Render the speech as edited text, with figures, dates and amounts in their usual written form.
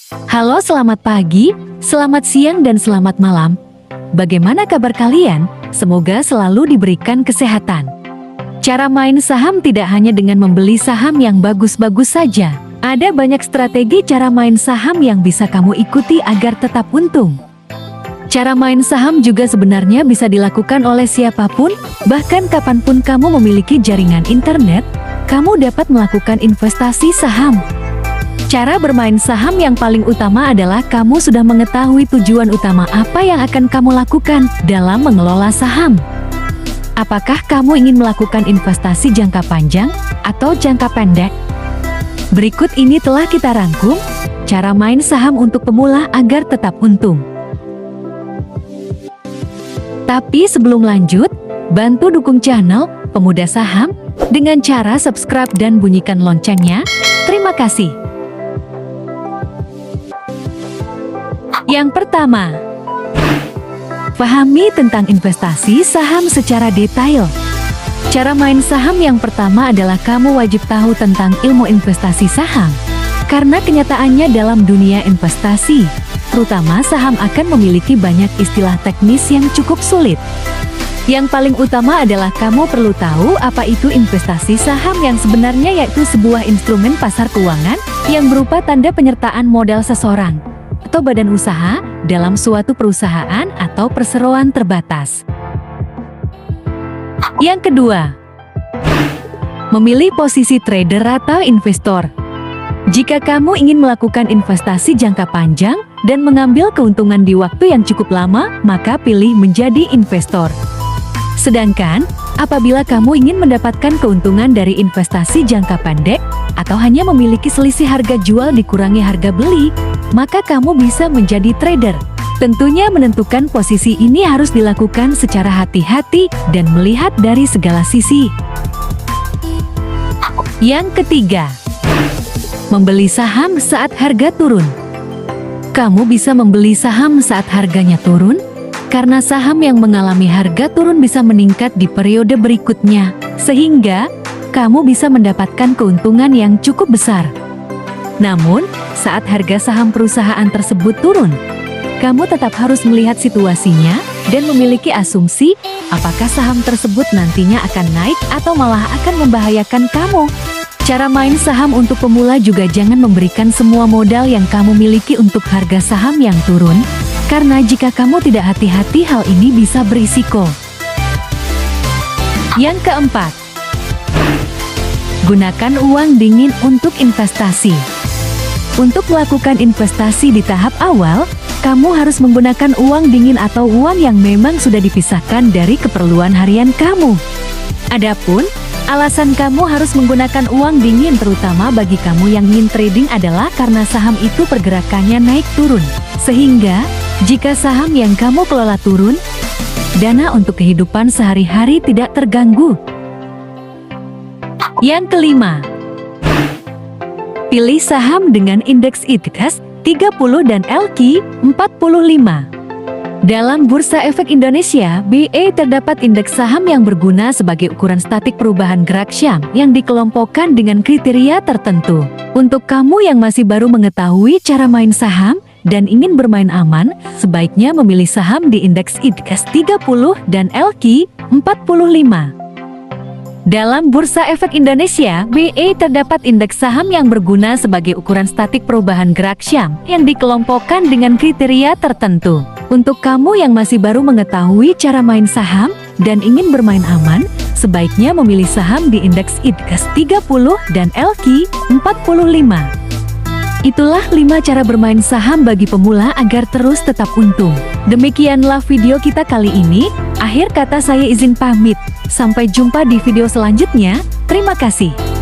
Halo, selamat pagi, selamat siang, dan selamat malam. Bagaimana kabar kalian? Semoga selalu diberikan kesehatan. Cara main saham tidak hanya dengan membeli saham yang bagus-bagus saja. Ada banyak strategi cara main saham yang bisa kamu ikuti agar tetap untung. Cara main saham juga sebenarnya bisa dilakukan oleh siapapun, bahkan kapanpun kamu memiliki jaringan internet, kamu dapat melakukan investasi saham. Cara bermain saham yang paling utama adalah kamu sudah mengetahui tujuan utama apa yang akan kamu lakukan dalam mengelola saham. Apakah kamu ingin melakukan investasi jangka panjang atau jangka pendek? Berikut ini telah kita rangkum cara main saham untuk pemula agar tetap untung. Tapi sebelum lanjut, bantu dukung channel Pemuda Saham dengan cara subscribe dan bunyikan loncengnya. Terima kasih. Yang pertama, pahami tentang investasi saham secara detail. Cara main saham yang pertama adalah kamu wajib tahu tentang ilmu investasi saham. Karena kenyataannya dalam dunia investasi, terutama saham akan memiliki banyak istilah teknis yang cukup sulit. Yang paling utama adalah kamu perlu tahu apa itu investasi saham yang sebenarnya, yaitu sebuah instrumen pasar keuangan yang berupa tanda penyertaan modal seseorang atau badan usaha dalam suatu perusahaan atau perseroan terbatas. Yang kedua, memilih posisi trader atau investor. Jika kamu ingin melakukan investasi jangka panjang dan mengambil keuntungan di waktu yang cukup lama, maka pilih menjadi investor. Sedangkan, apabila kamu ingin mendapatkan keuntungan dari investasi jangka pendek atau hanya memiliki selisih harga jual dikurangi harga beli, maka kamu bisa menjadi trader. Tentunya menentukan posisi ini harus dilakukan secara hati-hati dan melihat dari segala sisi. Yang ketiga, membeli saham saat harga turun. Kamu bisa membeli saham saat harganya turun, karena saham yang mengalami harga turun bisa meningkat di periode berikutnya, sehingga kamu bisa mendapatkan keuntungan yang cukup besar. Namun, saat harga saham perusahaan tersebut turun, kamu tetap harus melihat situasinya dan memiliki asumsi apakah saham tersebut nantinya akan naik atau malah akan membahayakan kamu. Cara main saham untuk pemula juga jangan memberikan semua modal yang kamu miliki untuk harga saham yang turun, karena jika kamu tidak hati-hati hal ini bisa berisiko. Yang keempat, gunakan uang dingin untuk investasi. Untuk melakukan investasi di tahap awal, kamu harus menggunakan uang dingin atau uang yang memang sudah dipisahkan dari keperluan harian kamu. Adapun, alasan kamu harus menggunakan uang dingin terutama bagi kamu yang ingin trading adalah karena saham itu pergerakannya naik turun. Sehingga, jika saham yang kamu kelola turun, dana untuk kehidupan sehari-hari tidak terganggu. Yang kelima, pilih saham dengan indeks IDX 30 dan LQ 45. Dalam Bursa Efek Indonesia, BE terdapat indeks saham yang berguna sebagai ukuran statik perubahan gerak Syam yang dikelompokkan dengan kriteria tertentu. Untuk kamu yang masih baru mengetahui cara main saham dan ingin bermain aman, sebaiknya memilih saham di indeks IDX 30 dan LQ 45. Dalam Bursa Efek Indonesia, BE terdapat indeks saham yang berguna sebagai ukuran statik perubahan gerak Syam yang dikelompokkan dengan kriteria tertentu. Untuk kamu yang masih baru mengetahui cara main saham dan ingin bermain aman, sebaiknya memilih saham di indeks IDX 30 dan LQ 45. Itulah 5 cara bermain saham bagi pemula agar terus tetap untung. Demikianlah video kita kali ini. Akhir kata saya izin pamit. Sampai jumpa di video selanjutnya. Terima kasih.